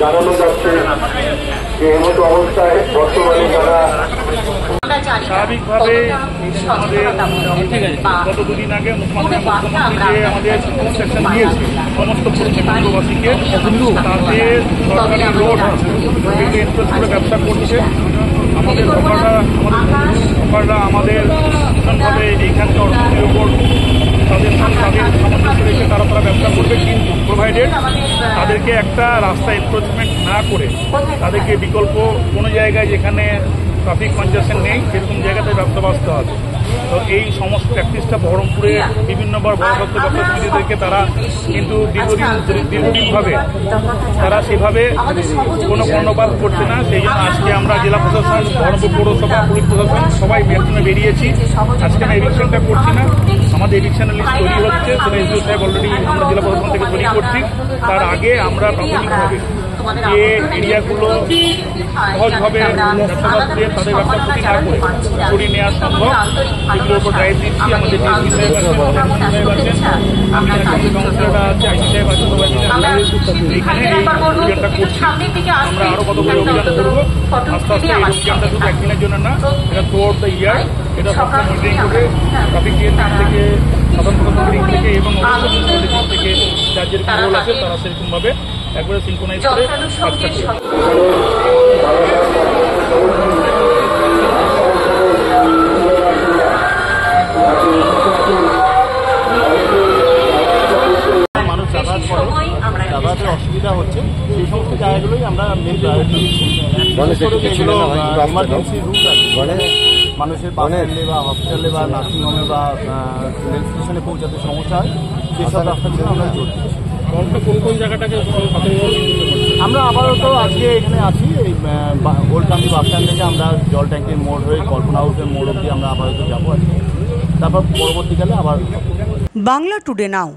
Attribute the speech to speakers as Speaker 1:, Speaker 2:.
Speaker 1: জানানো যাচ্ছে যে এমতো অবস্থায় বর্তমানে যারা
Speaker 2: স্বাভাবিকভাবে আমাদের গত দুদিন আগে মুখ্যমন্ত্রী যে আমাদের ইনস্ট্রাকশন দিয়েছে সমস্ত পূর্ববাসীকে তাদের সরকারি রোড এনক্রোচ করে ব্যবসা করছে। আমাদের হকাররা আমাদের ভীষণভাবে এইখানকার অর্থনীতির উপর তাদের সামঞ্জস্য রেখে তারা ব্যবসা করবে, কিন্তু প্রোভাইডেড তাদেরকে একটা রাস্তা এনক্রোচমেন্ট না করে তাদেরকে বিকল্প কোনো জায়গায় যেখানে ট্রাফিক কনজেশন নেই সেরকম জায়গাতে ব্যবসা বাঁচতে হবে। তো এই সমস্ত প্র্যাকটিসটা বহরমপুরে বিভিন্নবার বড় ব্যবসা সমিতিদেরকে তারা কিন্তু দীর্ঘদিনভাবে তারা সেভাবে কোনো কর্ণপাত করছে না। সেই জন্য আজকে আমরা জেলা প্রশাসন, বহরমপুর পৌরসভা, পুলিশ প্রশাসন সবাই একসঙ্গে বেরিয়েছি। আজকে আমরা এভিকশনটা করছি না, আমাদের এভিকশনের লিস্ট তৈরি হচ্ছে, সেটা এসডিও সাহেব অলরেডি আমরা জেলা প্রশাসন থেকে তৈরি করছি। তার আগে আমরা প্রাথমিকভাবে যে এরিয়াগুলো সহজভাবে ব্যবসাদারদের তাদের ব্যবসা ক্ষতি না করে করিয়ে নেওয়া সম্ভব সেগুলোর উপর ড্রাইভ দিচ্ছি। আমাদের ডিএসপি সাহেব আছেন, আমি কাউন্সিলররা আছে, আইসি সাহেব আছে, সবাই মিলে এইখানে এই অভিযানটা করছি। আমরা আরও কতগুলো অভিযান করবো আস্তে আস্তে। এই অভিযানটা শুধু একদিনের জন্য না, এটা থ্রুআউট দ্য ইয়ার, এটা সবসময় মনিটরিং করে ট্রাফিক দিক থেকে, সাধারণ দিক থেকে এবং দিক থেকে যার যেরকম রোল আছে তারা সেরকমভাবে একবারে সিনক্রোনাইজ করে কাজটা করে।
Speaker 3: মানুষ যাতায়াতের অসুবিধা হচ্ছে, সেই সমস্ত জায়গাগুলোই আমরা মেন প্রায়োরিটি দিচ্ছি। যেগুলো এমার্জেন্সি রুট আছে, মানুষের বাস স্ট্যান্ডে বা হসপিটালে বা নার্সিংহোমে বা রেল স্টেশনে পৌঁছাতে সমস্যা হয়, সেসব রাস্তাগুলো আমরা জোর দিচ্ছি।
Speaker 2: কোন জায়গাটাকে
Speaker 3: আমরা আপাতত আজকে এখানে আছি, এই ওল্ডকান্দি বাস স্ট্যান্ড থেকে আমরা জল ট্যাঙ্কির মোড় হয়ে কল্পনা হাউসের মোড় অব্দি আমরা আপাতত যাবো আজকে, তারপর পরবর্তীকালে আবার।
Speaker 4: বাংলা টুডে নাও।